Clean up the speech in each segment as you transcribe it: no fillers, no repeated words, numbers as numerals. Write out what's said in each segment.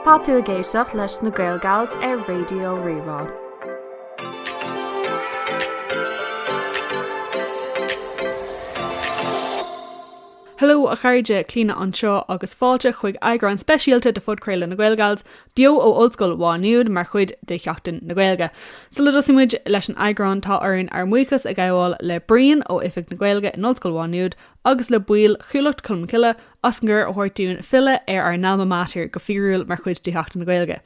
Tá tú a géisteach leis na Gaelgails ar Raidió Rí-Rá. Hello a chairde Clíodhna anseo agus fáilte chuig eagrán speisialta de fudcréile na Gaelgails, bio ó Ollscoil Mhá Nuad mar chuid de Sheachtain na Gaeilge. Sulla dosimiid leis an eagrán tá oireann ar muochas a gheall le bríon ó hOifig na Gaeilge in Ollscoil Mhá Nuad agus le buil gCuallacht Cumann as an gur ó thuirtún fille ar nGaeilge mátair go fíriúil mar chuid de Sheachtain na Gaeilge.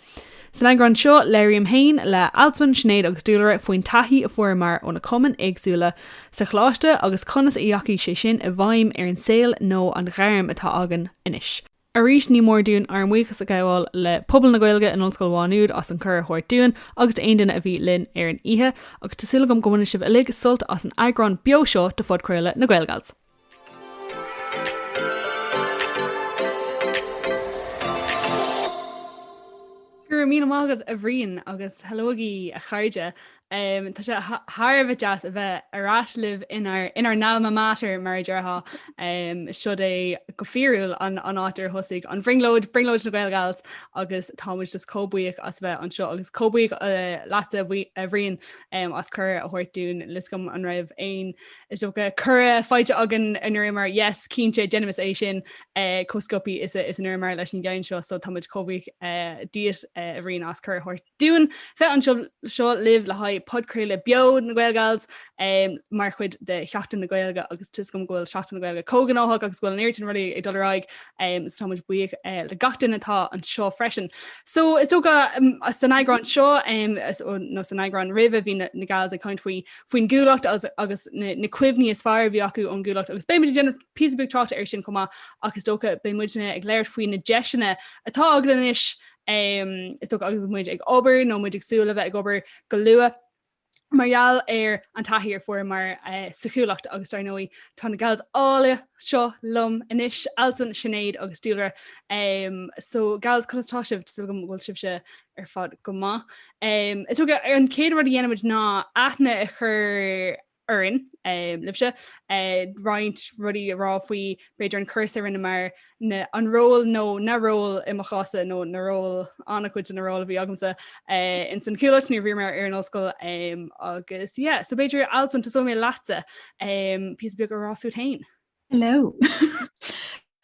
San eagrán seo le riamh le Alswyn Sinéad agus Dúlra faoin taithí a fhuair mar ó na Cumann éagsúla sa chláiste agus conas a dheacaí sé sin a bhaim ar an saol nó an ghearm atá agan inis. Arís ní mór dún ar muochas a gheall le pobl na Gaeilge in Ollscoil Mhá Nuad as an cur thuirt dún agus aon duine a bhí linn ar an ihe agus tásúla go gomhainne sibh a lig sult as an eagrán bio seo de fudcréile na Gaeilgails. Gur mí mágad a bhríon agus helógaí a chairde. Tá sé tharbh jazz a bheith arráislibh inar nGaeilge mátair mar deartha seo é go fíriúil an átar thosaigh an bringlóid na Gaeilgails agus támuid just cóbuíoch as bheith an seo agus cóbuíoch láta a bhríon as cur a thuirtún liscom an raibh aon is do go cura fáide agan an rinneamar yes cínte genemis é sin coscopi is an rinneamar leis an gceann seo so támuid cóbuíoch díos a bhríon as cur a thuirtún bheith an seo libh le haid podcréile beod na Gaeilgails mar chuid de Sheachtain na Gaeilge agus tus gom ghfuil Sheachtain na Gaeilge cógan áthach agus ghfuil an airtin ruí ag dulráig tá muid buíoch le gachtain atá an seo freisin. So is tóga san eagrán seo nó san eagrán rih hí na Gaels a chuint faoin gCuallacht agus na cuimhní is fearr bhí acu an gCuallacht agus béimiid déanamh písabú tráta ar sin comá agus tóga béimiidne ag léir faoin na deiseanna atá aglan is tóga agus muid ag oibre nó muid ag súla bheith ag oibre go luath. Marall ar an taithí ar fuair mar sa gCuallacht agus dar nóí tá na Gaels ála seo lom inis Alswyn Sinéad agus Dúlra so Gaels chutá sibh so go bhfuil sibh se ar fad go maith. Is tóga ar an céad rud a dhéanamid ná aithne a chur oireann libse roiint rudí rá faoi beidir an cursor rinne mar an ról nó na ról i mo chása nó na ról annachcuid na ról a bhí agamsa in san gCuallacht ní bhí mar ar an Ollscoil agus so beidir Alswyn tá so mé láta pís beag ar ráfiú tain. Hello.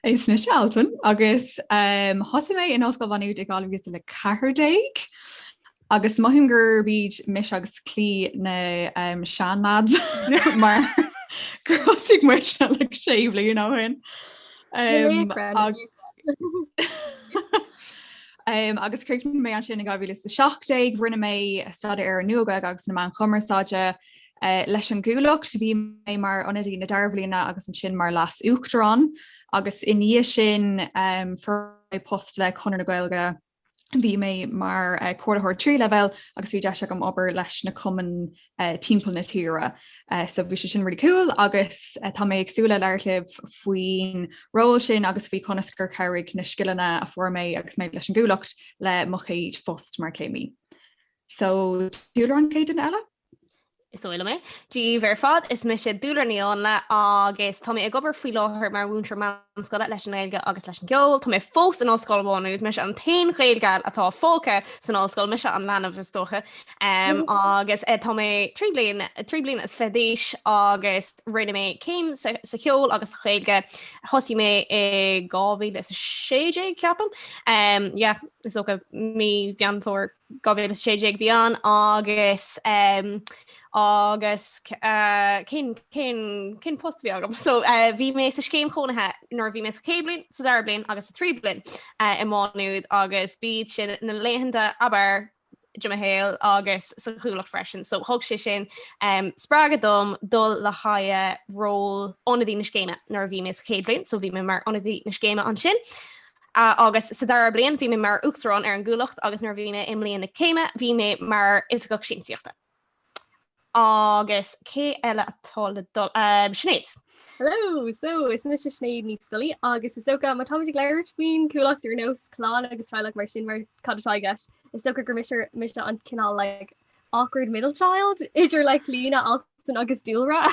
Is mis Alswyn agus hosa mé in Ollscoil Mhá Nuad ag gáilgus le 40 agus maithim gur bíd mis agus clí na seanad mar grosig mar le séimhle you know hin agus cruic mé an sin a gaibhí sa Sheachtain rinne mé stad ar nuaga agus na man chumaráide leis an gCuallacht bhí mé mar anadí na darbhlína agus an sin mar las uachtarrán agus iní sin for post le chunar na Gaeilge bhí mé mar cuairthir trí level agus bhí deise go obair leis na Cumann timpeall na tíre. So bhí sin really cool agus tá mé agsúla leirlibh faoin ról sin agus bhí conascar ceirigh na scileanna a fuair mé agus méid leis an gCuallacht le mo chéad fust mar céimi. So dúlar an céad an eile? Is dóile mé. Dí bhar fad is me sé Dúlra níon le agus tá mé ag gobar faoi láthir mar bhúntar man scoile leis an Gaeilge agus leis an gheall, Tá mé fós an Ollscoil Mhá Nuad me se an tain Gaeilge atá fóca san Ollscoil me se an lenamh is dócha agus tá mé trí bliain is fedéis agus rinne mé céim sa ceol agus Gaeilge hosí mé i 2016 ceapam. Is dócha mí bhean fór 2016 bhíán agus cin post bhí agam. So bhí mé sa scéim chonathe nor bhí mé sa céad blin, sa dar blin agus sa trí blin i Mhá Nuad agus bíd sin na léhananta aber Gheall agus sa gCuallacht freisin. So thug sé sin sprága dom dul le haie ról onadí na scéime nor bhí mé sa céad blin, so bhí mé mar onadí na scéime an sin. Agus sa dar blian bhí mé mar uachtarrán ar an gCuallacht agus nor bhí mé imlíon na céime bhí mé mar oifigach sínsíochta. Agus cé eile atá le Sinéad. Hello, so is mis Sinéad ní stolí agus is soca má táid léir faoin gCuallacht ar nós chlán agus tráileach mar sin mar cadtá gist. Is soca gur mis an cinál like awkward middle child idir like Lína Alswyn agus Dúlra.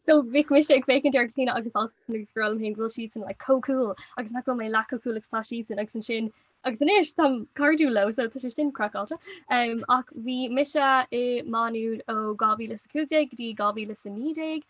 So bhíh mis ag fécinn deartína agus Alswyn agus gCuallacht hain bhfuil siad like cool agus na go mé le cool tá siad agus an sin agus an isis tam cardú lo so tá sé sin crackáilte. Ach bhí mise I Mhá Nuad ó 2015 dí 2019.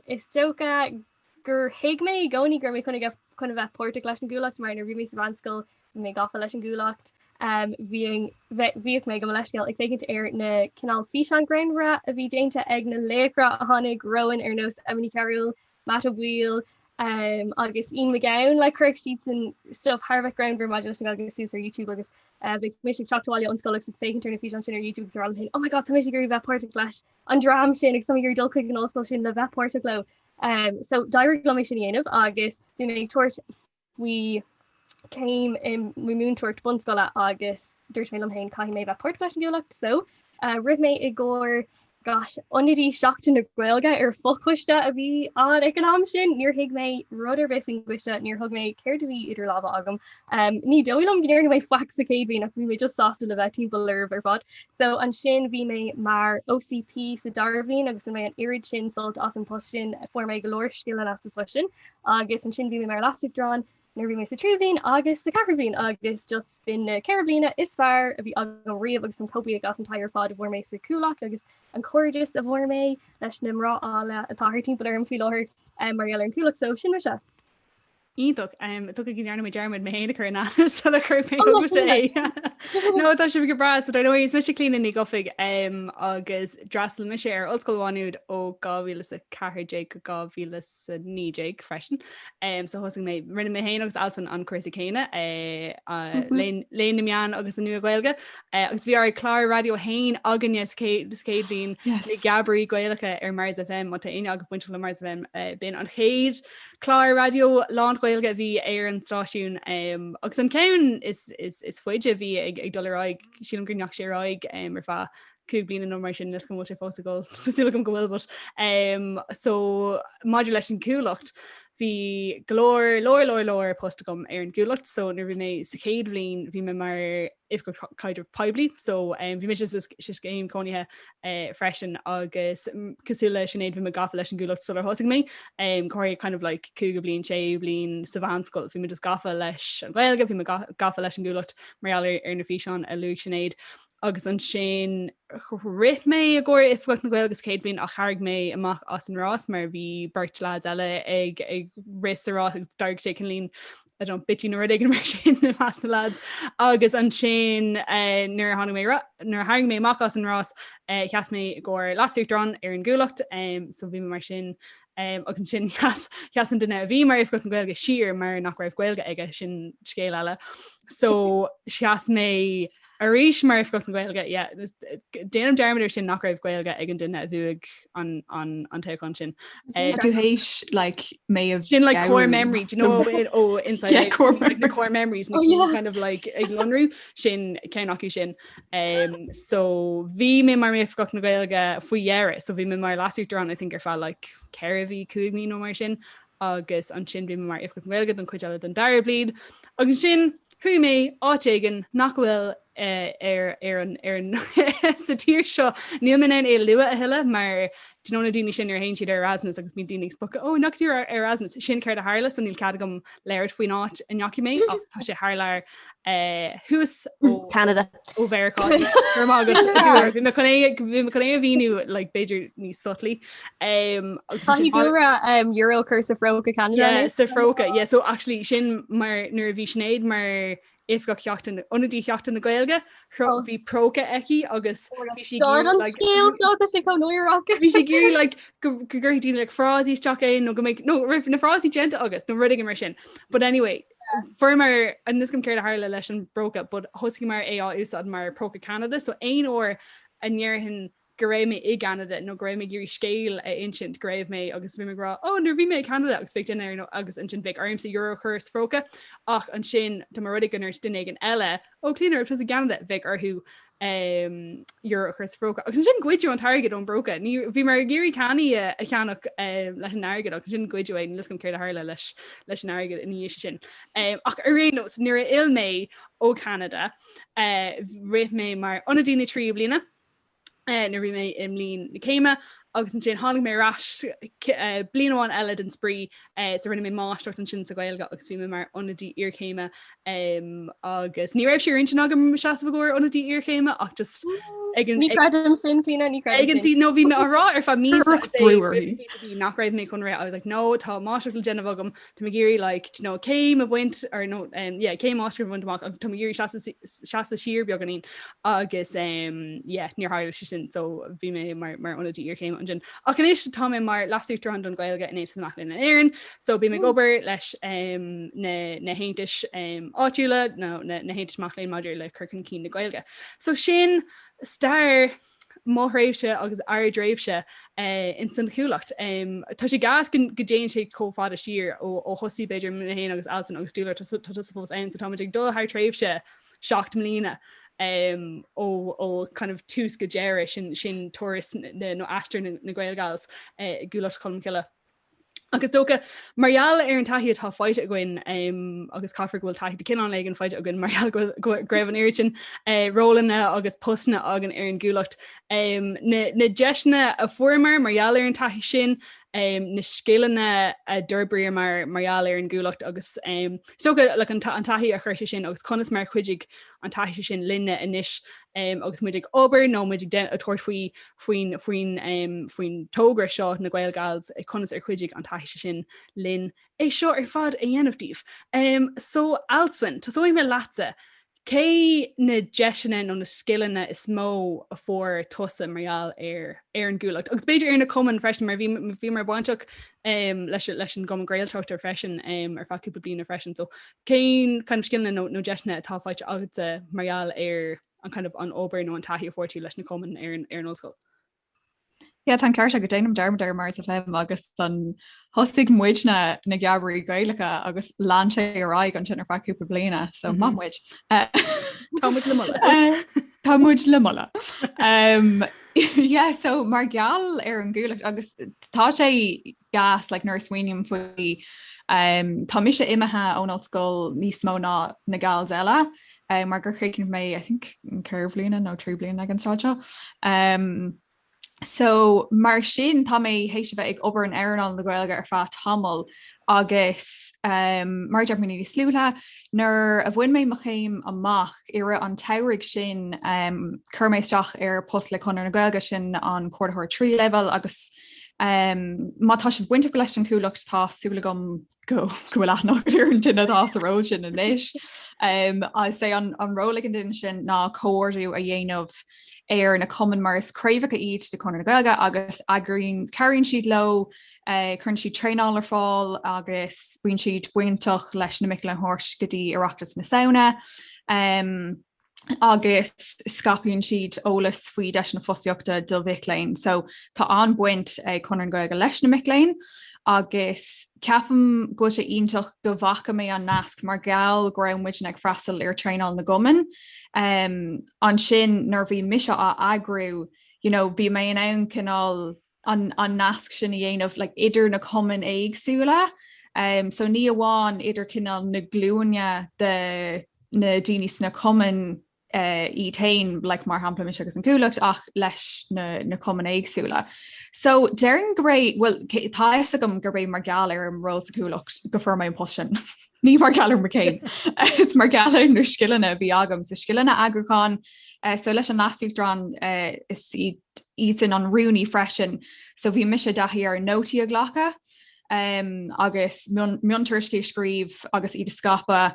Is stocha gur hiig mé gcóí gur mé chuna bheith porta leis an gCuallacht mar na riamh sa bhanscoil mé gafa leis an gCuallacht. Bhíoh mé go leisceil ag fécinint ar na cinál Sheachtain Grainra a bhí déanta ag na lécra a tháinig roin ar nós Emily Carroll, Matt O'Wheel, agus Ian McGowan le cruic sheets and stuff Harvard ground ver agus sus ar YouTube agus mis chatá an scoleg sa fécinint ar na Sheachtain sin ar YouTube ar all oh my god, tá mé gur bheith porta leis an drám sin ag sam gur dulcuig an osscoil sin le bheith porta glo. So dair glomé sin dhéanamh agus du mé tuairt we came in we moon tuairt bunscoile agus dúirt mé am hain caihí mé bheith porta leis an gCuallacht so rih mé I gcóir gosh onidí Sheachtain na Gaeilge ar fochuiste a bhí an ag an am sin níor hiig mé rudidir bifing guiste níor thug mé céir do bhí idir lábha agam. Ní dóilm gnéir na mé flex a céad bhí nach bhí mé just sásta le bheith timp lerv ar fad. So an sin bhí mé mar OCP sa darbhín agus mé an irid sin solt as an post sin for mé golóir skill as a fusin agus an sin bhí mé mar lastig drawn. Nervví mé sa trúblin agus sa carblin agus just bin carblina is fear a bhí an riamh agus an copi gas an tair fád a bhór mé sa cúlacht agus an choirgus a bhór mé leis nimrá ála a táthir timp ar an fiáir marall an cúlacht so sin se. Íach tu gnéarna mé dearmid mé héna chu ná so le chu sé. No tá si go bra so nó is me sé clína í gofig agus drasal me sé ar Ollscoil Mhá Nuad ó 2014 go 2009 freisin. So hosing mé rinne mé héana agus Alswyn an cuasa chéine lein agus an nua Gaeilge. Agus bhí ar chlár radio hain agan scéad bhín na gabarí Gaeilge ar Mars FM má aine agus buinte le Mars FM bin an chéad chlár radio lá Gaeilge bhí ar an stáisiún agus an céan is foiide bhí ag doráig sílam gurneach sé ráig ar fá cúg blin an mar sin nes go sé fósagáil súla go bhfuil but so maidir leis an cúlacht hí glóir postgum ar an gCuallacht so nu bhí mé sa céad blin bhí me mar if go caiidir peblií so bhí me sis géim coníthe freisin agus cosúla sinnéad bhí me gafa leis an gCuallacht so hosig mé choir kind of like cúga blin sé blin sa bhanscoil bhí me just gafa leis an Gaeilge bhí me gafa leis an gCuallacht mar ar na Sheachtain a luúg sinnéad agus an sin rith mé a ggóir if na Gaeilgus céad blin a charg mé amach as an rás mar bhí burt lads eile ag ris a rás agus darg sé an lín a don bití nó ag an mar sin na fas na lads agus an sin nuair haing mé amach as an rás cheas mé ggóir lasú dran ar an gCuallacht so bhí mar sin agus sin cheasan duna bhí mar if go an Gaeilge siar mar nach raibh Gaeilge aige sin scéal eile so cheas mé a ríis mar if go an Gaeilge déanam dearmidir sin nach raibh Gaeilge ag an duine bhuaig an teáin sin. tú hééis mé sin like core memory, do you know it inside core memories kind of like ag lonrú sin cean acu sin. So bhí mé mar mé if go an Gaeilge faoihearre, so bhí mé mar lasú dran I think ar fá like ceir bhí cúig mí nó mar sin agus an sin bhí mar if go an Gaeilge don chuid eile don dair blin agus sin chu mé áitéigen nach bhfuil ar an sa tír seo níl man é lua a heile mar na daine sin ar hain siad Erasmus agus mí daine spo nach dú ar Erasmus sin ceir a hála san níl cadgam léir faoi náit a neaci mé tá sé hálair thuas ó Canada ó Bhearicáin bhí me chu é a bhíú le beidir ní sotlaí dúra Eurocur sa fróca Canada sa fróca so actually sin mar nuair a bhí snéad mar if go ceachtain onadí cheachtain na Gaeilge bhí próca eici agus bhí sé gur gurtíine le frásí teach é nó go rih na frásí gent agat nó rudig mar sin but anyway firmar an nus gom céir a hála leis an broca but hosci mar é á úsad mar próca Canada so ein ó a nearhin go raibh mé I Canada nó go raibh mé gurí scéal a insint go raibh mé agus bhí rá nuair bhí mé Canada agus fé in agus insint bheith arm sa Eurocurs fróca ach an sin tá mar rudig ganir duine an eile clínar tu a Canada bheith arthú Eurocurs fróca agus sin gcuidú an targad ón broca ní bhí mar géirí caní a cheannach leis an airgad agus sin gcuidú é lis gom céir a hála leis an airgad in níos sin ach a rénos nuair a il mé ó Canada rith mé mar onadína trí blina na ri mé im lín na céime agus an sin hánig mé ras blianháin eile den sprí sa rinne mé mástrucht an sin sa Gaeilge agus bhí mar onadí iarchéime agus ní raibh siar intin agam se bhgóir onadí iarchéime ach just ní credim sin clína ní Egan sí nó bhí me ará ar fa mí nach raibh mé chun ré I was like no tá mástrucht le déanamh agam tá mé géirí like you know céim a bhaint ar no yeah céim mástrucht bhaintach agus tá mé géirí seasta siar beag ganín agus yeah níor háir sin so bhí mé mar onadí iarchéime an sin ach an éis tá mé mar lasútar an don Gaeilge in éit amach linn an éireann so bhí mé gobar leis na héintis áitiúla no na héintis mach léon maidir le chucann cí na Gaeilge so sin stair móthréimhse agus airdréimhse in san gCuallacht. Tá sé gas go déan sé cófád a siar ó hosí beidir na héin agus Alswyn agus Dúlra fós ein sa táidir dul tréimhse Sheachtain lína ó kind of tús go déire sin toris nó astra na Gaeilgeals Gúlacht Colmcille. Agus dócha marall ar an taí atá fáite a gin agus caafar bhfuil taí cin an le an fáite a gin marall greibh an éiritin rólanna agus postna agan ar an Gúlacht. Na deisna a fuair marall ar an taí sin na scéalanna a d'oibre marall ar an Gúlacht agus stocha le an taí a chuirte sin agus conas mar chuidig an taí sin linne inis agus muidig obair nó muidig a tuair faoin tógra seo na Gaeilgeals conas ar chuidig an taí sin linn é seo ar fad a dhéanamhdíobh. So Alswyn, tá sóim me lása cé na deisina nó na scéalanna is mó a fór tusa marall ar an Gúlacht. Agus beidir ar na Cumann freisin mar bhí mar baintach leis an gom Gaelach ar freisin ar faúpa bliana freisin. So céin kind of scéalanna nó deisina atá fáite agus marall ar an kind of an obair nó an taí a fórtí leis na Cumann ar an Ollscoil. Yeah, tá ceart a go déanam dermdar mar a phléim agus an hostig muid na geabhraí Gaeilge agus lán sé ará an sin ar faúpa bliana so má muid. Tá muid le mula. Tá muid le mula. Yeah, so mar gheall ar an Gúlacht agus tá sé gas like nurse swinium faoi tá mi sé imethe ón Ollscoil níos mó ná na gheall eile mar gur chuiceann mé I think an curb bliana nó trí bliana ag an státe. So mar sin tá mé hééis bheith ag obair an éan na Gaeilge ar fá tamil agus mar deap mí slúthe nar a bhfuin mé mo chéim amach ire an teirigh sin churméisteach ar post le chunar na Gaeilge sin an cuairthir trí level agus mátá sin buinte go leis an Cúallacht tásúla gom gCuallacht nach ar an duine tá aró sin in leis. I sé an róla an duine sin ná cóirú a dhéanamh ar na Cumann mars craimhcha iad de chunar na Gaeilge agus agraíonn cairn siad lo chun siad tréáil ar fáil agus buin siad buintach leis na mic an thuirs go dtí iireachtas na saona agus scapíonn siad ólas faoi deis na fosiíochta do bhicléin. So tá an buint chunar na Gaeilge leis na micléin agus ceapam go sé ionintach go bhacha mé an nasc mar gheall groimmuid ag freistal ar tréáil na Cumann. An sin nar bhí mise a agrú, bhí mé an ann cinál an nasc sin dhéanamh like, idir na Cumann éagsúla. So ní amháin idir cinál na glúine na daoine sna Cumann í tain like, mar hampla mis agus an Cúallacht ach leis na Cumann éagsúla. So dearan go ré tá gom gur bé mar gheall ar an ró sa Cúallacht go fur mé an post sin. Ní mar galar mar céin. Is mar galar nar skillanna bhí agam sa skillanna agrán so leis an nasúrán is iad an rúní freisin so bhí mis dahí ar nótaí a ghlacha agus miontuircí scríb agus iad scapa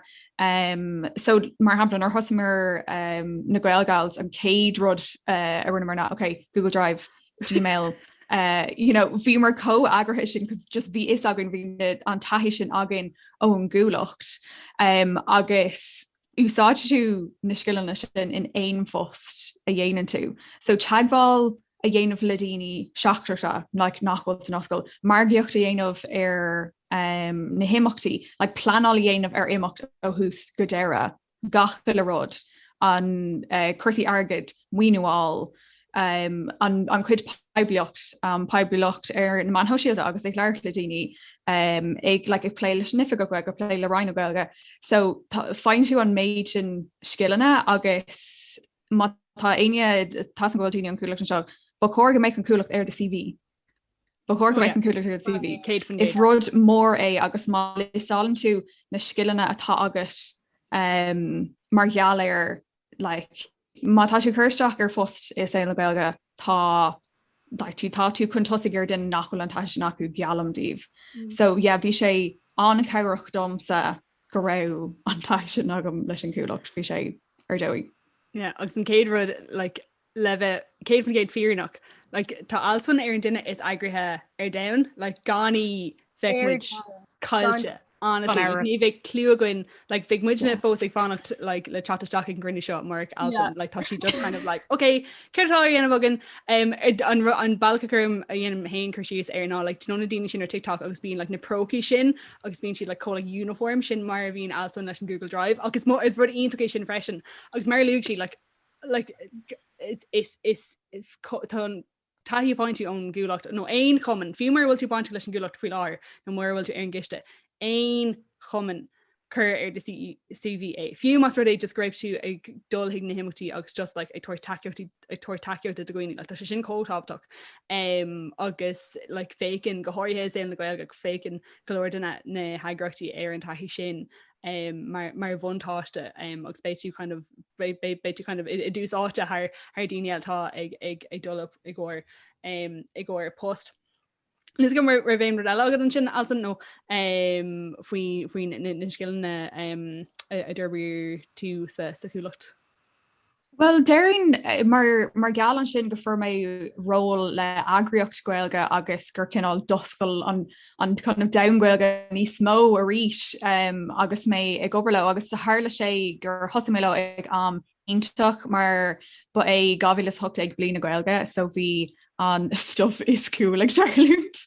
so mar hamplan ar thosamar na Gaeilgeals an céad rud a rinne mar na okay, Google Drive, Gmail, bhí mar co-agrathe sin cos just bhí is agan bhí an taithí sin agan ón Gúlacht agus úsáid tú na scileanna sin in éon phost a dhéanaan tú. So teagháil a dhéanamh le daoine seachtarta like nachhfuil an Ollscoil, mar gheocht a dhéanamh ar na himachtaí, like planáil dhéanamh ar imacht ó hús go deireadh gach go le rud an cuirsaí agad muoineáil an chuid peibleocht ar na man hoisiilta agus ag leir le daoine ag ag plé leis nifiga go plé le Raidió Gaeilge. So fáin tú an méid sin scileanna agus tá aine tá an ghil daoine an Cúallacht an seo, ba chóir go méid an Cúallacht ar de CV. ba chuir go bheith an cúlacht CV. Céad fan Is géad. rud mór é agus má isálan tú na skillanna atá agus mar gheall ar like mátá tú chuirteach ar fust is é le Gaeilge tá tú chun tosaigh ar den nachhfuil an taiisi acu gealamdíobh. So yeah, bhí sé an ceirech domsa go raibh an taiisi agam leis an cúlacht bhí sé ar dóigh. Yeah, agus an céad rud like leve céad fan géad fíornach. Like tá Alswyn ar an duine is aigrithe ar dain, like gáí feicmuid caiilte. Honestly, ní bheith clúagain, like bheith muidna fós ag fánacht like le chatteteach an grinne seo mar Alswyn, like tá she just kind of like, okay, ceirtá dhéanamh agan an balcacurm a dhéanam hain chuirsíos ar ná, like nóna daine sin ar TikTok agus bíon like na prócí sin, agus bíon siad like cola uniform sin mar bhíon Alswyn leis an Google Drive, agus is rud iontaché sin freisin, agus mar luúg si like is taí fáintí ón gCuallacht, no aon Cumann, fiú mar bhfuil tú baint leis an gCuallacht faoi láir, nó mar bhfuil tú ar an giste. Aon Cumann chur ar de CVA. Fiú mas rud é just greibh tú ag dulthaigh na himachtaí agus just like ag tuair takeíochtta do gcuoine, like tá sé sin cótábhaach. Agus like fécinn go háirthe é na Gaeilge fécinn Clíodhna na haigrachtaí ar an taithí sin. Mar buntáistí agus béitú kind of dús áte haar dainealtá ag dul ag gcóir post. Nis go mar bhéim rud eile agad an sin altan nó faoin na skillna a d'oibre tú sa cúlacht. Well, Darren mar gheall an sin go fur mé ról le agriocht Gaeilge agus gur cinál doscail an kind of downgailge níos mó a ríis agus mé ag obair le agus sa hála sé gur thosa mé le ag intach mar ba é gavillas hocht ag bliana Gaeilge, so bhí an stuff is cool like Charlotte.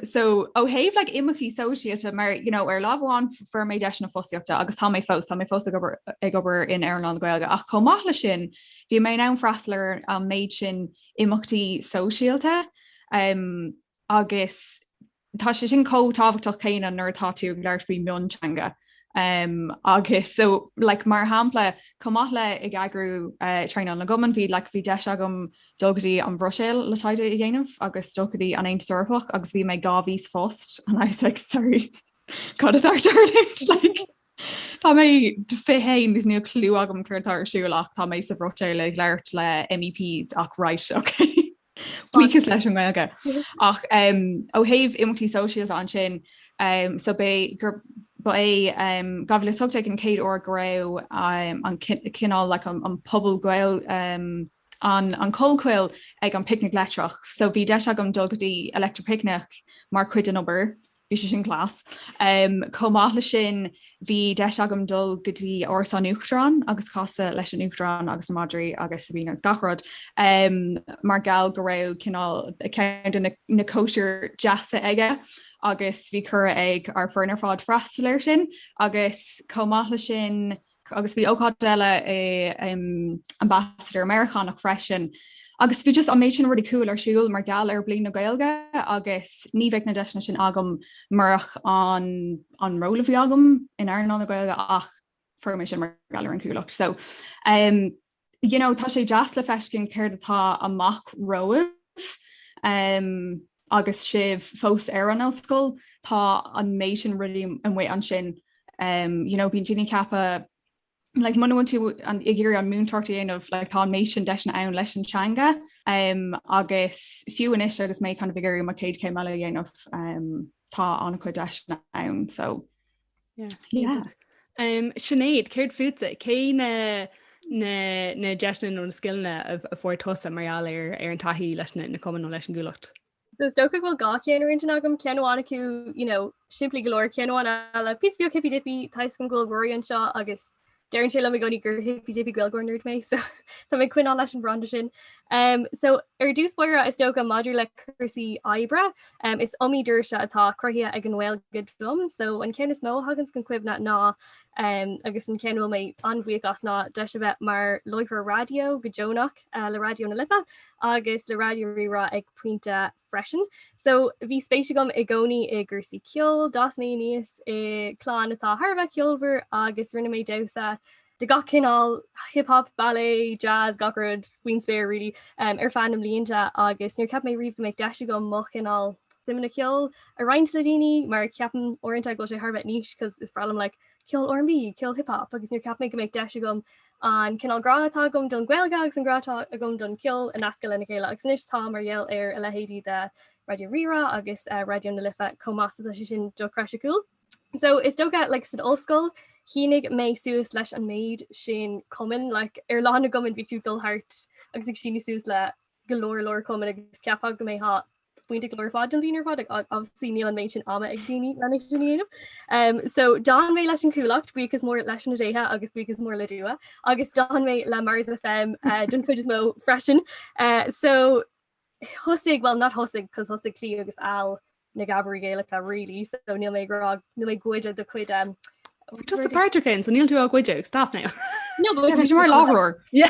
So ó héh like imachtí associate mar ar lábháin fur mé deis na fósiíochta agus tá mé fós ag obair in Ireland Gaeilge ach commála sin bhí mé ná freisler an méid sin imachtí sosiálta agus tá sé sin cótáhachtach céine nuair tá tú leir fao miontanga. Agus so like mar hampla comátla ag agrú trein an na goman bhí like bhí deis agam dogadí an bhrosil le taide i dhéanamh agus dogadí an aon surfach agus bhí mé gáhís fóst and I was like sorry God like tá mé fihéin gus níl clú agam chuirtar siúlaach tá mé sa bhrosil le leirt le MEPs ach right okay Weekas leis an Gaeilge ach ó héh imachtí social an sin so Ba é gabhfuil sogte an céad ó grau an cinál le an pobl Gael an colcuil ag an picnic letrach. So bhí deis agam dulgadí electropicnic mar cuid an obair, bhí sé sin glas. Comátla sin bhí deis agam dul gotí ors an uachtarán agus casa leis an uachtarán agus na Madrí agus bhí an scachrod. Mar gal go raibh cinál ceann na kosher deasa aige. Agus bhí cura ag ar fearnar fád freistal sin agus comátla sin agus bhí óád eile ambassador Americanach freisin agus bhí just an méid sin rudí cool ar siúil mar geall ar blian na Gaeilge agus ní bheith na deisna sin agam marach an róla bhí agam in Ireland na Gaeilge ach formé sin mar geall ar an cúlacht. So tá sé deas le feiscin céir atá amach roimh agus sibh fós ar an Ollscoil tá an méid sin rudí an bhaid an sin bín Ginny Kappa like man tú an igéir an múntartaí aanamh like tá méid sin deisna ann leis an teanga agus fiú inis agus mé kind of igéir mar céad cé meile dhéanamh tá anna chu deisna ann so yeah. Sinéad céir fuúta cé na deisna nó na skillna a fór tosa marall ar an taithí leis na Cumann nó leis an gCuallacht. Dus stocha bhfuil gá cean rin agam ceanháin acu siimplí golóir ceanháin le piscio hippy dippy tais go ghfuil roií an seo agus dearann sé le me goní gur hippy dippy ghil gornúirt mé so tá mé cuián leis an branda sin. So ar dúspóire is stocha Madú le chusaí oibre is omí dúir se atá cruthe ag an bhfuil good dom, so an cean is mó hagans gan cuimhna ná agus an ceanhfuil mé anmhuiíag as ná de se bheith mar loithre radio go Jonach le radio na lifa agus le Raidió Rí-Rá ag puinte freisin. So bhí spéisi gom i gcónaí i gcursaí ceol, dasna níos i chláán atá Harbheith ceolbhar agus rinne mé dosa de gachinál hip-hop, ballet, jazz, gacrod, Queensbear really fandom líonta agus nuair ceap mé riomh go méid deise go mochinál simna ceol a roiint le daoine mar ceapan orintanta go sé thbheith níos cos is bralam le ceol R&B, ceol hip-hop agus nuair ceap mé go méid deise gom an cinál grátá gom don Gaeilge agus an grátá a gom don ceol in asca lena chéile agus níos tá mar dhéal ar a lehéadí de Raidió Rí-Rá agus Raidió na Lifa comasta sin do creisiúil. So is dóga like san Ollscoil hínig mé suas leis an méid sin Cumann like ar lána gomin ví tú gulhart agus ag sinna suas le golóir Cumann agus ceapá go mé há buinte glóir fád an líonar fád obviously níl an méid sin ama ag daoine lena sinnéanamh. So don mé leis an gCuallacht buchas mór leis na déthe agus buchas mór le dua agus don mé le Mars FM dun chuid is mó freisin. So hosig well not hosig cos hosig clí agus al na gabarí Gaelach a really so níl mé grog níl mé goide de chuid just a páirtein so níl tú a goide stop now. No, but mar láhar. Yeah.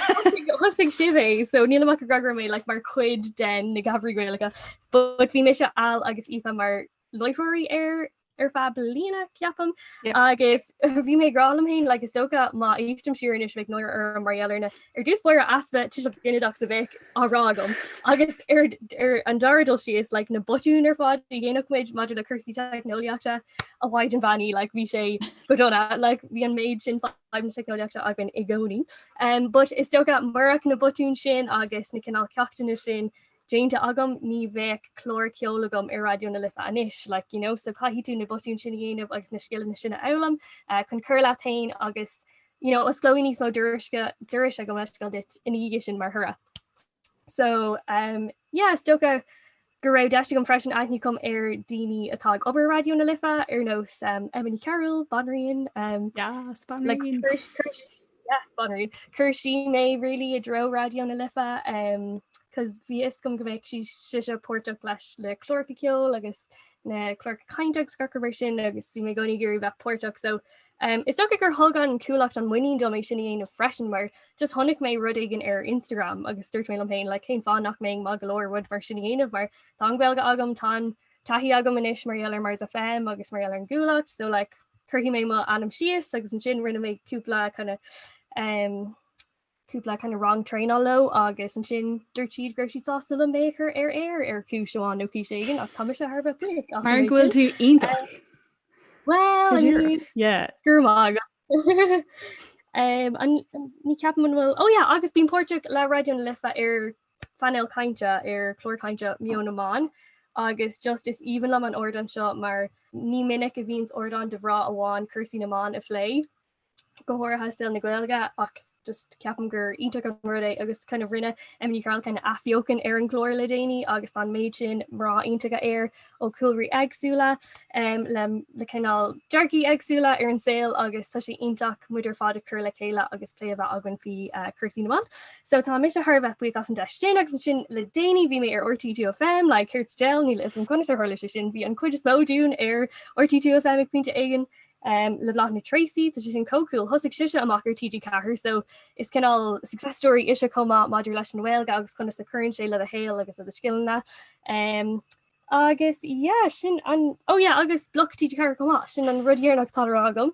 Hosig sibh so níl amach gragur mé like mar chuid den na gabarí Gaelach but bhí mé se al agus ifa mar loiforí ar fa blina ceapam agus bhí mé grálam hain le is tócha má éistem siúr is bheith nóir ar marhealarna ar dúspóir aspa tu duineach sa bheith árágam agus ar an daradul si is like na botún ar fád i dhéanach méid maidir le cursí technoliaachta a bhaid an bhaní like bhí sé godona like bhí an méid sin fáim technoliaachta agan i gcóí. But is tócha marach na botún sin agus na cinál ceachtainna sin Jainta agam ní bheith chlór ceolagam ar Raidió na Lifa anis, like, you know, so caihí tú na botún sin dhéanamh agus na sciile na sinna elam, chun curla tain agus, you know, os glóí níos mó duris a go meiscail dit in ige sin mar thura. So, yeah, stocha go raibh deiste gom freisin aithniú com ar daoine atá ag obair Raidió na Lifa ar nós Emily Carroll, Bonraíonn, Bonraíonn. Bonraíonn. Cuirsí mé really a dro Raidió na Lifa, cos bhí is gom go bheith si portach leis le chlóracha ceol agus na chlóracha cainteach scarcar sin agus bhí mé gcóí gurí bheith portach. So is sto gur thug an Cuallacht an winning do mé sin dhéanamh freisin mar just tháinig mé rud igen ar Instagram agus dúirt mé am féin le cén fá nach mé má golóir rud mar sin dhéanamh mar tá an Gaeilge agam tá taí agam inis marhealar Mars FM agus marhealar an Gaeilge, so like chuirhí mé má anam sios agus an sin rinne mé cúpla kind of wrong train all low agus an sin dirtíd grocery sauce le maker ar cúseán nó císégin ach tá se Harbh mar ghfuil tú ionta. Well gur mág ní ceapman bhfuil agus bín portach le Raidió na Lifa ar fanil cainte ar chlór cainte mionna máin agus just is even am an ordan seo mar ní minic a bhíns ordan de bhrá amháin cursí na máin a phlé gohor has still na Gaeilge ach just ceapam gur ítach an ruide agus kind of rinne Emily Carroll kind of afiocan ar an glóir le déine agus an méid sin mrá iontacha ar ó coolrí agsúla le canál jarky agsúla ar an saoil agus tá sé ionach muidir fád a chur le chéile agus plé bheith agan fi cursí na so tá mis a Harbh buí as an deistin agus sin le déine bhí mé ar RT2 FM le Kirt gel níl is an chunas ar thuirla sin bhí an chuid is módún ar RT2 FM ag pínta aigen le blach na Tracy tá sin cóúil hosig siise amach ar TG cethir so is cinál success story is comma maidir leis an Gaeilge agus chuna sa current sé le a héil agus a skillna agus sin an agus bloch TG cethir comá sin an rudíarnach tá agam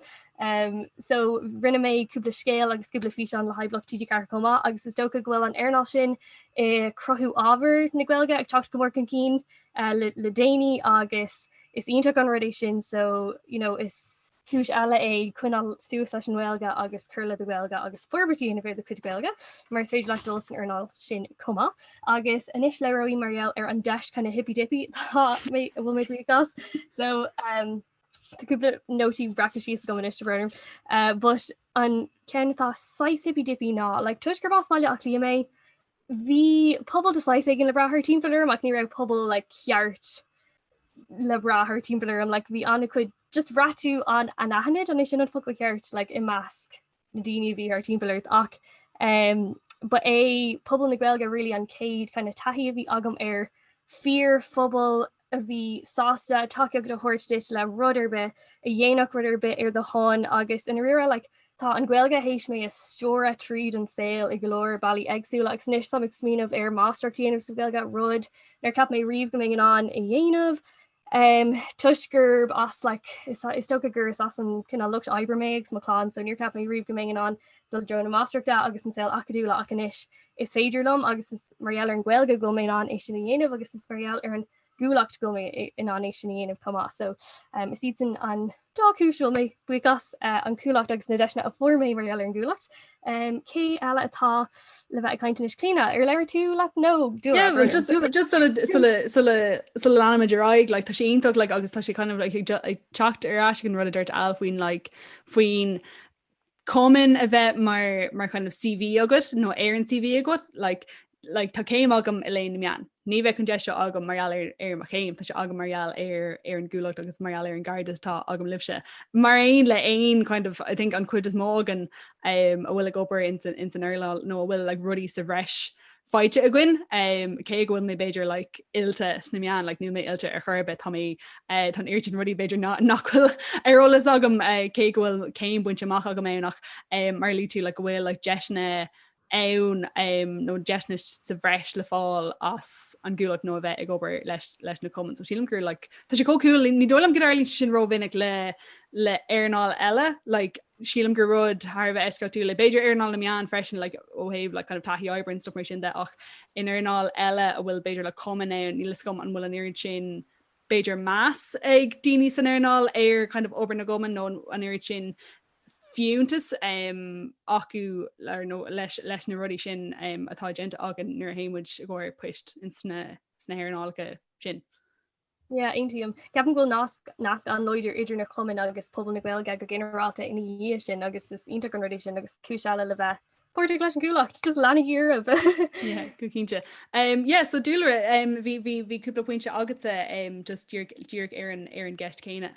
so rinne mé cúpla scéal agus cúpla fi an le haibloch TG cethir comá agus is stocha ghfuil an airnal sin crothú ábhar na Gaeilge ag techt go mór an cín le déine agus is ionach an rudéis sin so you know is Cúis eile é chuinál suas leis an Gaeilge agus curla do Gaeilge agus forbertí in bhéad chud Gaeilge mar féidir le dulsan arnáil sin comá agus inis le roí mariaal ar an deis kind of hippy dippy bhfuil mé ríás so Táúpla nótí bracha síos go inis brenn but an ceannatá 6 hippy dippy ná like tuis gur bás máile ach lí mé hí pobl de slice gin le brathir timpplair ach ní raibh pobl like ceart le brathir timpplair am like bhí anna chuid just ratu an ahanid an sin fu ceart like i measc na daoine bhí ar timpplair ach but pobl na Gaeilge really an céad kind of taí a bhí agam ar fear phobal a bhí sásta takeíocht a thuirt dit le ruderbe a dhéanach ruderbe ar the hán agus in rira like tá an Gaeilge hééis mé a stóra tríd an saoil i golóir bailí agsúla agus níos sam smíanamh ar mástruchttaíanamh sa Gaeilge rud nar cap mé riomh go mé an i dhéanamh Tuisgurb as like is sto a gur as an kinna lucht oibre meigs maán so near cap riomh gomingin an dul drone Maastrichta agus an sale acadúla acanis is féidirlum agus is marialler an ghealge gomain an é sin dhéanamh agus is marial ar an gCuallacht go in an é sin dhéanamh comá so is ítan an dáúisiúil mé buchas an cCuallacht agus na deisna a formé marialler an gCuallacht cé eile atá le bheith caiintenis clína ar leir tú le nó just animiid like tá sé ionach like agus tá sé kind of like techt ar as an rud a dúirt alfuoin like faoin Cumann a bheith mar kind of CV agat nó ar an CV agat like tá céim agam i léon meán. Ní bheith chun deise agam marial ar mar chéim, tá sé agam marial ar an gCuallacht agus marial ar an gardas tá agam libse. Mar aon le aon kind of I think an cuid is mógan a bhfuil ag opair in an airlá nó bhfuil like rudí sa bhreis feite a gin cé gohfuil mé beidir like ilte sna meán like nu mé ilte ar churbe tá mé tan irtin rudí beidir nachhfuil arolalas agam cé gohfuil céim buinte amach agam ménach mar lí tú like bhfuil like deisna ann nó deisna sa bhreis le fáil as an gCuallacht nó a bheith ag obair leis na Cumann. So sílam gur like tá sé cóúil ní dólam go airlín sin róvinnig le airnáil eile like sílam gur rud Harbh esca tú le beidir airnáil na meán freisin like óhéh like kind of taí oibre stuff mar sin de ach in airnáil eile a bhfuil beidir le Cumann ní le scom an bhfuil an irid sin beidir más ag daoine san airnáil ar kind of obair na Cumann nó an irid sin fiúntas acu leis na rudí sin atá gent agan nuair héimmuid ggóir puist in sna airnálacha sin. Yeah, intium. Ceapan goil nasc an loidir idir na Cumann agus pobl na Gaeilge go generalta ina dhé sin agus is ionach an rudí sin agus cúiseala le bheith. Portach leis an gCuallacht, just lena hir of. Yeah, go cínte. Yeah, so Dúlra, bhí cúpla pointe agatsa just dúrg ar an gceist céine.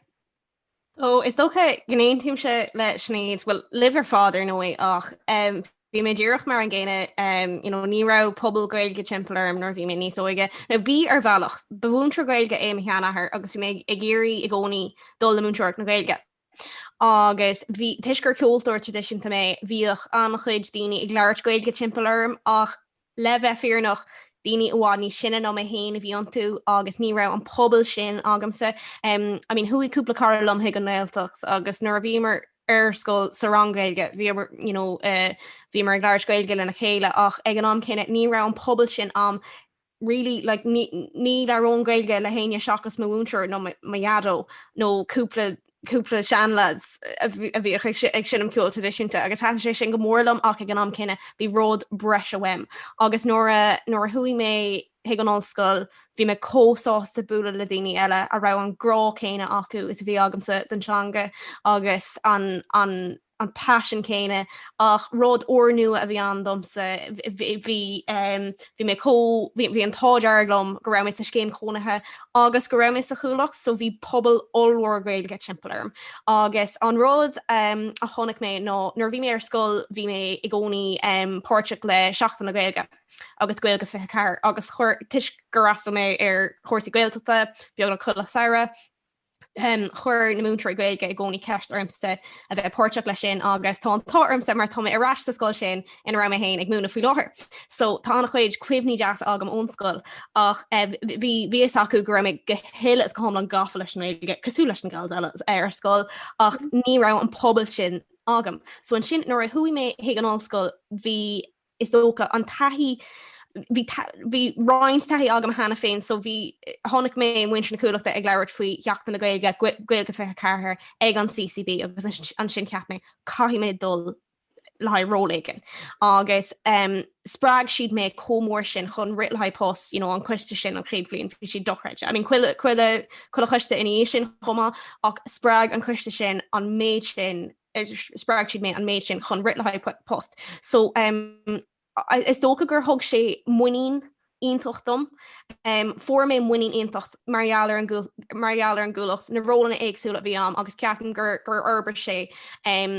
Oh, is dócha gnéon tíim se le Sinéad well liver father nó ach bhí mé ddíireach mar an ggéine ní rah pobl Gaeilge timpplairm nó bhí mé níos óige. Na bhí ar bhealach bhúntra Gaeilge cheanathair agus bhí mé ag géirí i gcónaí dul na múnseoirt na Gaeilge. Agus bhí tuisgur ceoltóir tradiisiúnta mé bhíoch an chuid daoine ag leirt Gaeilge timpplairm ach le bheith fearnach daoine bhád ní sinna nó mé héana a bhí an tú agus ní rah an pobl sin agamsa. I mean thuí cúpla cara lom hiag an nailteach agus nuair bhí mar ar scoil sa rang Gaeilge bhí mar ag leirt Gaeilge lena chéile ach ag an am cinenne ní rah an pobl sin am really like ní arón Gaeilge le héine seachas múnseir nó maiadó nó cúpla seanlads a bhí ag sin am ceol tradiisiúnta agus tá sé sin go mórlam ach ag an am cinenne bhí ród breis a bhaim agus nóair thuí mé ag an Ollscoil bhí me cósásta búla le daoine eile a rah an grá céine acu is bhí agamsa den teanga agus an passion céine ach ród ornú a bhí an domsa bhí an táidearglom go raibh is a scéim chonathe agus go raibh is a chuallacht so bhí pobl allhór Gaeilge timpplairm agus an ród a tháinig mé nuair bhí mé ar scoil bhí mé i gcónaí páirteach le Sheachtain na Gaeilge agus Gaeilge fiche cearr agus chuir tuis go rastal mé ar chóirsaí Gaeltachta beag an Clíodhna saire chuir na múntra Gaeilge i gcónaí ceist ormsa a bheith páirteach lei sin agus tá táormsa mar tá ar ras sa scoil sin in ra mé héin ag múna faoi láthair. So tá nach chuid cuimhní deas agam ónscoil ach bhí acu go raibh go hill is go an gafa leis na Gaeilge cosú leis an gheall eile ar scoil ach ní rah an pobl sin agam. So an sin nuair a thuí mé ag an Ollscoil bhí is dócha an taithí bhí roiint taithí agam hena féin so bhí tháinig mé muint na Cuallacht ag leirt faoi Sheachtain na Gaeilge Gaeilge fiche cearthair ag an CCB agus an sin ceap mé caithí mé dul le rólagan agus sppraag siad mé comór sin chun rit le post an cuiste sin an chéadblin fi si dochreid. I mean chuile chuiste in sin chuma ach sppraag an cuiste sin an méid sin sppraag siad mé an méid sin chun rit le post. So is dócha gur thug sé muoín iontochtdom for mé muoín iontocht marialler an gCuallacht na rólanna éagsúla bhí am agus ceapan gur orbair sé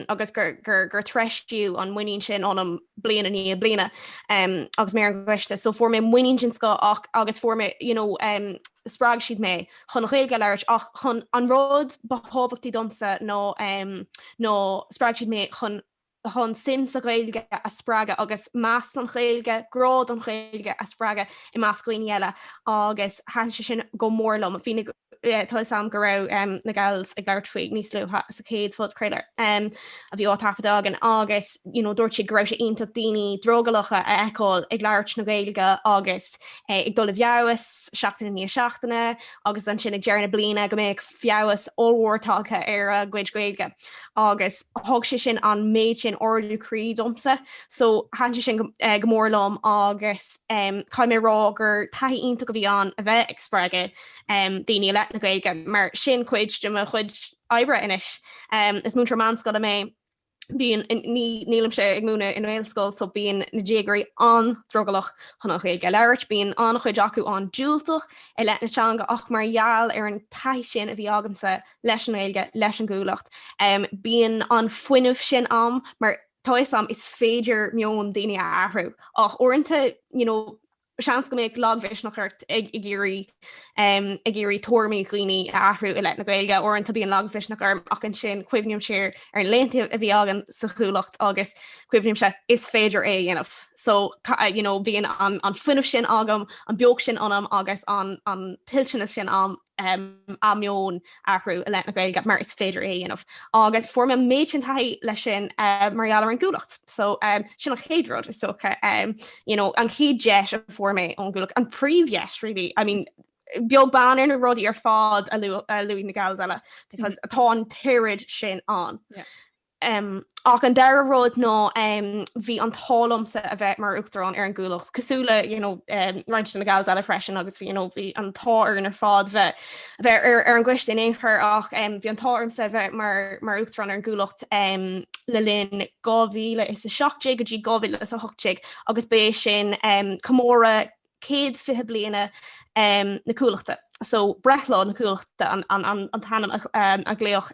agus gur treistú an muoín sin anm bliana ní bliana agus mé an gcuiste so for mé muoín sin sco ach agus for mé sppraag siad mé chun Gaeilge leirt ach chun an ród behabhachttaí domsa nó sppraag siad mé chun hon sim sa gheilge a sppraga agus más an gheilge, grád an gheilge a sppraga I más goine eile agus han sin go mórlam a fine tá sam go rah na gaels ag leir faoig níos le sa céad fud creile a bhí á tafadag an agus dúirt si grá sé intach daoine drogalacha a eáil ag leirt na gheilge agus ag dul bheabhas Sheachtain ní Sheachtainna agus an sin ag dearna blina go méid fiabhas óhhartácha ar a gcuid gheilge agus thug sé sin an méid sin orú crí domsa so han sin go mórlam agus cai mé rá gur taithí ionta go bhí an a bheith ag spreige daoine le na gheilge mar sin chuid de chuid oibre inis is mún man go mé bíon nílam sé ag múna in Ollscoil so bíon na dégraí an drogalach chuna gheilge leirt bíon an chuid acu an dúltoch I le na teanga ach mar gheall ar an taith sin a bhí agamsa leis an gheilge leis an gCuallacht bíon an foiinemh sin am mar táam is féidir mion daine ahrú ach orintanta seans go méid lághbhis nach chuirt ag géirí tuairmí chuoine ahrú I le na gheilge orintanta bíon lághbhis nach arm ach an sin cuimhneam siar ar an léanta a bhí agan sa Clíodhna agus cuimhneam se is féidir é dhéanamh so bíon an fuinmh sin agam an beog sin anam agus an tilsinna sin am amión ahrú a le na gheilge mar is féidir é dhéanamh agus form méid sin taithí lei sin marall an gCuallacht so sin a chéadród is socha an chéad deis a formé an gCuallacht an príomhheis really I mean beag ban ar na rudí ar fád a luí na gaels eile because atá an tírid sin an. Ach an dara rud ná bhí an tálamsa a bheith mar uachtarrán ar an gCuallacht cosúla reinint na gaels eile freisin agus bhí an táir ar fád bheith ar an gcuist in éonchar ach bhí an táirmsa bheith mar uachtarrán ar an gCuallacht le linn 2017 go dtí 2018 agus bé sin comóra céad fiche bliana na cCuallachta so brethlá na cCuallachta an tanam a gléoch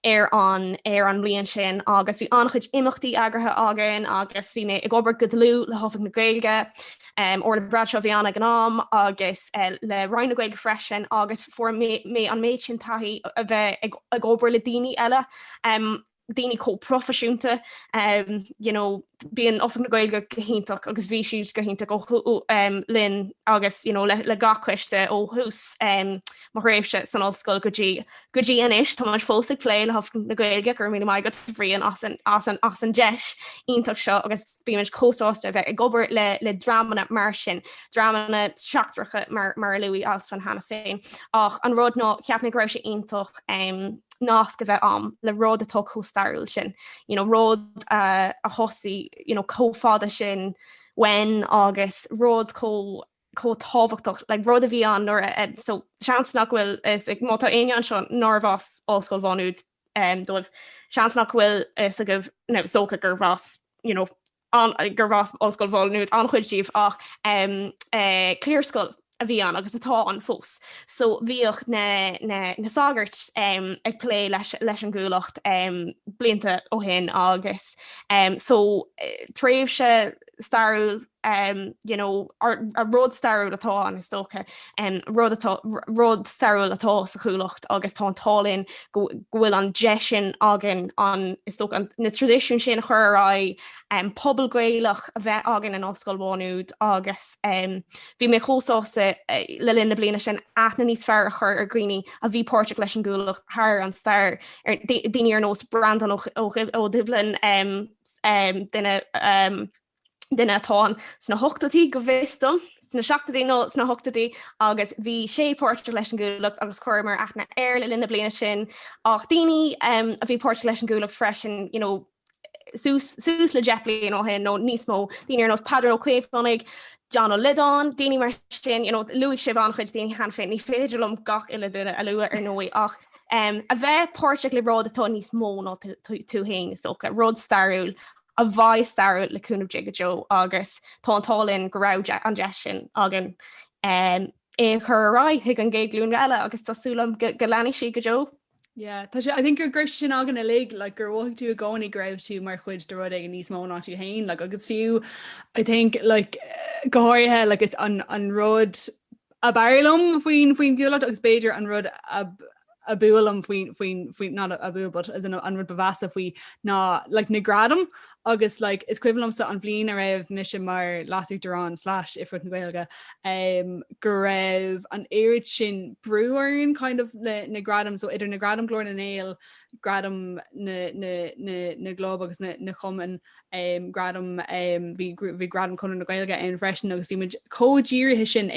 ar an blion sin agus bhí anchuid imachtaí agrathe agan agus bhí mé ag obair go lú le hOifig na Gaeilge or le bradseo bhí anna gnám agus le roiin na Gaeilge freisin agus for mé an méid sin taithí a bheith ag obair le daoine eile daoine có profisiúnta bíon often na Gaeilge gohíntaach agus bhí siad gohíntaach ó linn agus le gacuiste ó hús mar réimhse san Ollscoil go dtí inis tá mar fósta lé le hOifig na Gaeilge gur mí mai go bhríon as an deis iontaach seo agus bíimiid cóáasta bheith ag gobar le drámanna mar sin drámanna seachtracha mar luí Alswyn hena féin ach an rud ná ceap mé raibh sé iontaach nás go bheith am le rud atá cóstarúil sin rud a hosaí cófáda sin wen agus rud táhachtach le rud a bhí an nuair so seans nach bhfuil is ag mátá aon seo nómhás Ollscoil Mhá Nuad dóibh seans nach bhfuil is a goh socha gur bhás gur bhás Ollscoil Mhá Nuad an chuid síomh ach clíorscoil a bhí an agus atá an fós so bhíoch na sagart ag lé leis an gCuallacht blianta ó hin agus so tréimh se starúil a rud starúil atá an is tócha rud starúil atá sa Clíodhna agus tá an tálinn gohfuil an deisisin agan an is tócha na tradiisiún sin churrá pobl Gaelach a bheith agan in Ollscoil Mhá Nuad agus bhí mé chósáasta le linn na bliana sin aithna níos fearr a chur ar gcuoine a bhí páirteach leis an gCuallacht thar an stair daoine ar nós brandan ó Dublin duine atá sna 8taí go bhhéistom sna 7taí nó sna 8taí agus bhí sé páirteach leis an gCuallacht agus chuirmar aithna air le linn na bliana sin ach daoine a bhí páirteach leis an gCuallacht freisin sús le jeplaíon ó hin nó níos mó daoine ar nós padar ó cuéhfannig John ó lidán daoine mar sin luigh sibh an chuid daoine han féin ní féidirlumm gach ile duine a luath ar nóí ach a bheith páirteach le rád atá níos mó ná tú hain is tócha rud starúil a bhaid starúil le cúnamh go Joe agus tá an tálinn go raibh an deis sin agan churrá chuig an géadlún eile agus tásúlam go leanaí si go Joe. Yeah, I think gur gris sin agan a lig like gur bhhaigh tú a gáinnig greibh tú mar chuid de rud ag an níos mó ná tú hain like agus fiú I think like gohairthe like is an rud a bailum faoin gCuallacht agus beidir an rud a búlam faoin not a bú, but as an rud bevasa faoi ná like na gradam agus like is cuilamsa an bblin a raibh mission mar lasú Durán / if na Gaeilge go raibh an éid sin breúin kind of na gradam, so idir na gradam glór na nail gradam na glob agus na Cumann gradam bhí gradam chun na Gaeilge an freisin agus bhí códíirithe sin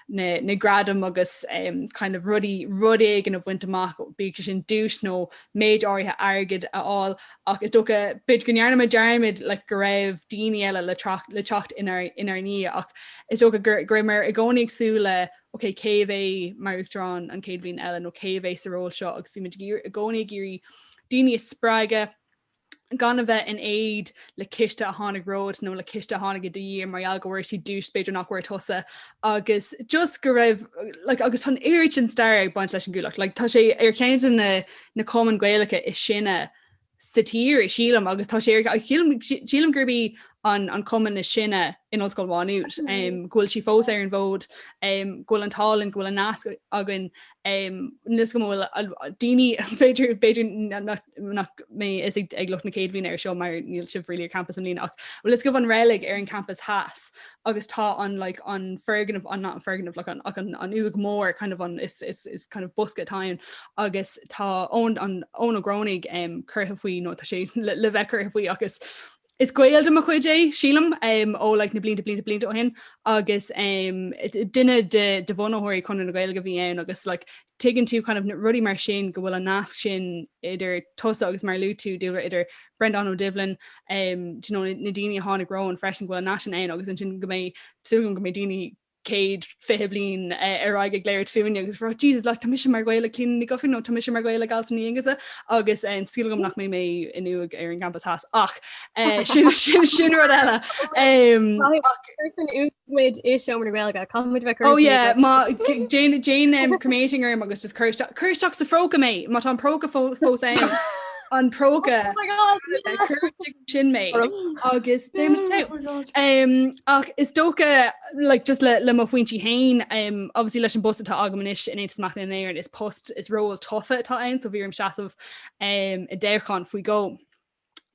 na gradam agus kind of rudé gan a bhaintach bí sin dús nó méid áirithe agad aáil ach is dócha bid gonnearna dearmid le go raibh daoine eile le teacht inar ní ach is dócha grimar i gcónaigh súla okay, céh mar Uachtarán an céad bhíon eile nó céh sa ról seo agus bhí gcónaigh gurí daoine is sppraige gan a bheith in aid le ciste a tháinig ród nó le ciste a tháinig a dtíí mar go bhfuir si dús beidir nachhuiir tosa agus just go raibh like, agus tan éirt sin stair ag baint leis an gCuallacht, like, tá sé ar céan na Cumann Gaeilge is sinne satír i sílam agus tá sé sílam gurbí an Cumann is sinne in Ollscoil Mhá Nuad ghfuil si fós ar an bhód ghfuil an tálinn ghfuil an nas agan nus go bhfuil daoine beidir nach mé is ag lucht na céad bhíon ar seo mar níl sibh rilí campus an líon ach bhfuil is go bhan rélig ar an campus Haas agus tá an like an fergan of not fergan of like an uig mór kind of on is kind of buske time agus tá ón ógrónig curtha faoi nó tá sé le bheicir faoi agus is gheall am chuid é sílam ó like na blin ó hin agus duine de bhhanairí chun na Gaeilge bhí ann agus like tuigeann tú kind of rudí mar sin go bhfuil an nasc sin idir tosa agus mar lú tú dúra idir Brendan ó Dublin na daoine tháinig ró an freisin ghfuil an nas sin agus an sin go mé suúgan go mé daoine céad fithe blin ar aige léir fiúne agus bhá Jesus le tá mise mar Gaeilge clín na gofií nó tá mise mar Gaeilge galtaí agus agus sílagam nach mé inú ar an campus Haas ach sin rud eile person úmid is seo mar Gaeilge comid bheith oh yeah má Jane cremating arm agus just chuisteach sa fróca mé má tá an próca fós an próga sin mé agus ach is dócha like just le mo foiointí hain obviously leis an bus atá agamanis in éitas mac na éir is post is ról tofa atá ein so bhír seaamh i déirchan faoi go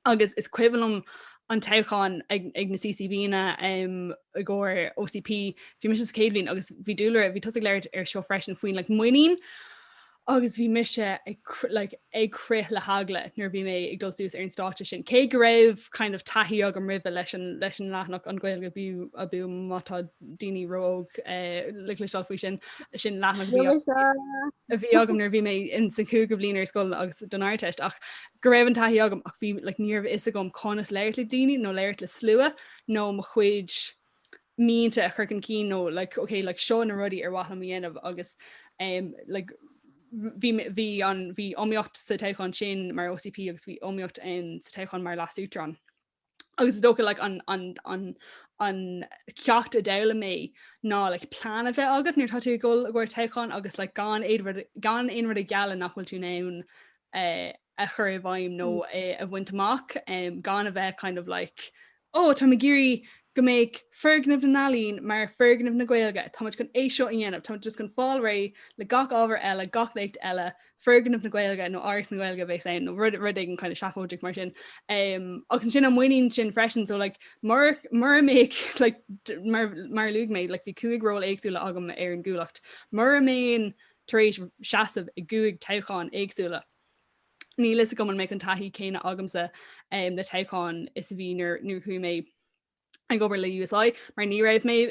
agus is cuilumm an teáin ag na CCBna a ggóir OCP bhí mis céadlín agus bhí dúla bhí tusa léir ar seo freisin faoin le muoín agus bhí mise ag crith le hagla nuair bhí mé ag dulsús ar an státe sin. Cé go raibh kind of taí agam ribh leis an leathnach an Gaeilge bú a bú mátá daoine róg le leisteáil faoi sin leathnach a bhí agam nuair bhí mé in san cúga blin ar scoil agus don airteist ach go raibh an taí agam ach bhí níor is agam conas léir le daoine nó léir le slua nó mo chuid mínta a chucin cí nó seo na rudí ar bhhatha dhéanamh agus bhí omíocht sa teáin sin mar OCP agus bhí omíocht an sa teáin mar las Uachtarán. Agus dócha an ceacht a dela mé ná plán a bheith agat níor tú go gur teáin agus gan éonrad a geall nachhfuil tú nán a chur a bhaim nó a bhaintach gan a bheith kind of tá me géirí go méid fergnamh na nálín mar fergnamh na Gaeilge tá chun é seo inanamh tá just chun fáil ré le gach ábhar eile gach léicht eile fergnamh na Gaeilge nó áras na Gaeilge bheith san nó rud an kind of seafóideach mar sin agus sin an muoín sin freisin so mar méid mar luúg méid bhí cuaig ról éagsúla agam ar an gCuallacht mar méon taréis seaamh i gcuaig teáin éagsúla. Ní lis go an méid an taithí céine agamsa na teáin is a bhí nuair chu méid I go over le USI mar ní raibh mé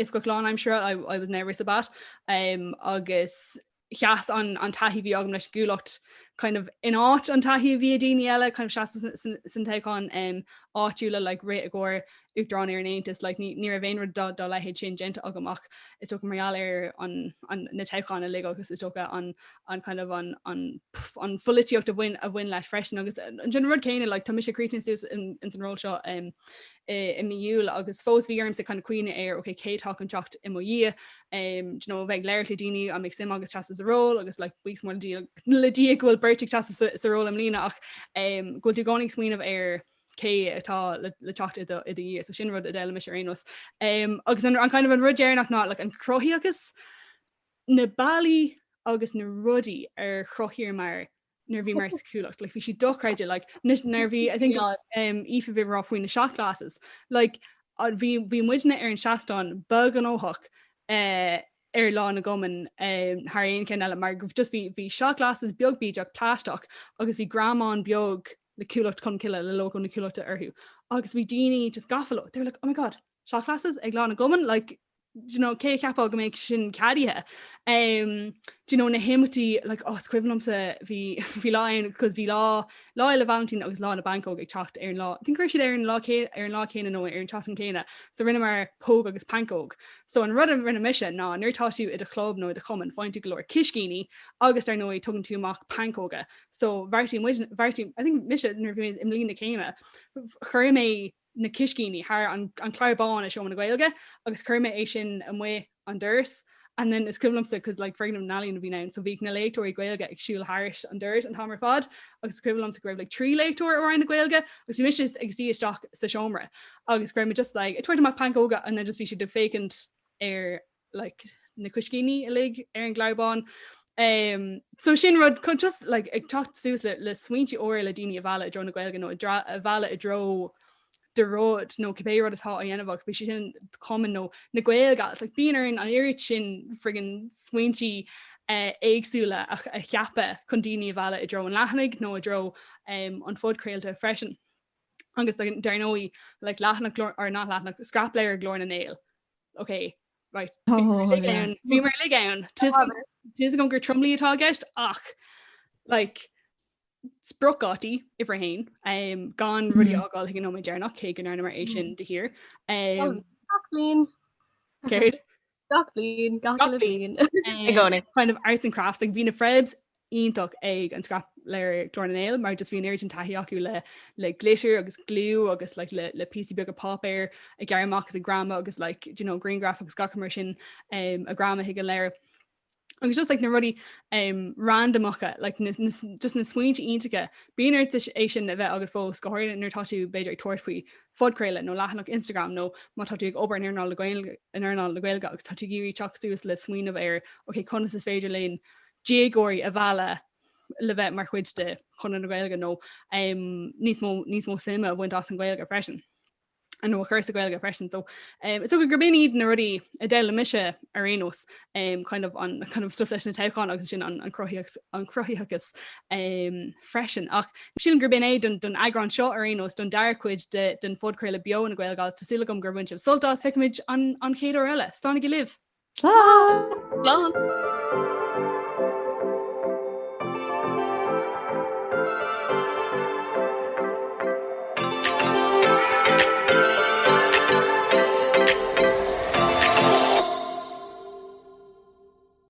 if go chlán I'm sure I was nervous about agus cheas an taithí bhí agam leis gCuallacht kind of in áit an taithí bhí daoine eile kind of seas san teáin áitiúla ré a ggóir Uachtarán ar an Aontas ní a bhéonrad dá lehéad sin genta agamach is tócha marall ar an na teáin a ligó agus is tócha an kind of an fullíocht a bhain leis freisin agus an gin rud céine tá mis sécrétin sús in san ról seo I miúil agus fós bhíarm sa chuna cuioine ar cétá an techt i mí bheith léir le daoine a mé sim agus teas a ról agus buic mór le dí ghfuil berrteach teas sa ról am lína ach ghfuil tú gánig smuoinmh ar cé atá le techt i dhé so sin rud a déile mis rénos agus an kind of an rudéirnach ná an croí agus na bailí agus na rudí chrochiir mar nervhí mar sa cúlacht, like, bhí si dochreide, like, nervhí, I think, Aoife bhí rá faoin na shot glasses, like, bhí muidena ar an seachtán bug an óthach ar lá na goman thar aon cin eile, mar just bhí shot glasses beag bídeach pláisteach, agus bhí gramán beag le cúlacht chun ciile le logo na cúlachta orthú. Agus bhí daoine just gafalo. They're like, oh my god, shot glasses ag lá na goman, like, you know, cé ceapá go méid sin cadíthe. You know, na himotí, like, scuimlam sa bhí láin, cos bhí lá le Valentine agus lá na bancóg ag teacht ar an lá. I think siad ar an lá céine nó ar an teachtain céine, so rinneamar póg agus pancóg. So an rud an rinne mise ná nuirtáisiú i de chlub nó i de Cumann fáintú go leir ciscíní agus ar nóí tugann tú amach pancóga. So bhartí, I think mise nuir im lína céime, chuir mé na ciscíní thar an chláirbáin a seomna Gaeilge, agus chuirrma é sin an mé an dúrs, and then is cumlamsa because like freaking nálín bhí nán, so bhí na léictóirí Gaeilge ag siúil háiris an dúrs an tamar fad, agus cumlamsa go raibh like 3 léictóir ó na Gaeilge, agus bhí mis ag sí isteach sa seomra, agus gréimh just like, tuairte amach pancóga, and then just bhí si de fécant ar like na ciscíní a lig ar an gláirbáin. So sin rud could just like ag tucht sús le swinti óir le daoine a bhela dro na Gaeilge nó a bhela a dro de rud nó cibéad atá a dhéanamh, bhí sin common nó na Gaeilge, like bíonar an irid sin friggin swinti éagsúla a cheappa chun daoine a bhela a dro an leithnig nó a dro an fudcréalta freisin. Agus darnóí like leithnach or not leithnach scrapléir glór na nail. Okay, right. Bhí mar ligáin. Tis go gur tromlí atá gist ach like sprocátí ifrahain gan rudí ágáil hiag nó mé dearnach cé gan mar é sin de hir. Gachlín. Céird? Gachlín. Kind of arts and crafts, like bhí na frebs ionach ag an scrap leir glór na nail, mar just bhí an an taithí acu le glitter agus glue agus like le PC beag a pop air a gcearmach agus a grama agus like, you know, green graph agus gacamar sin a grama hiag an leir. Agus just like na rudí randomacha, like just na smuinte iontacha, bíonar é sin a bheith agad fós go háir nar táú beidir tuair faoi fudcréile nó leathanach Instagram nó má táú ag obair an airnáil le Gaeilge agus táú géirí teach sús le smuoinmh ar, okay, conas is féidir léon diagóirí a bhela le bheith mar chuid de chunan na Gaeilge nó níos mó sima a bhaint as an Gaeilge freisin. And no chur a Gaeilge freisin. So it's a good iad na rudí a déile mise arénos kind of stuff leis na teáin agus sin an crochiachas freisin. Ach sin an gurbin é don eagrán seo arénos don deircuid den fudcréile bio na Gaeilge tásúla gom gur bhaint sultás feicimiid an chéad eile. Stána go libh. Slán!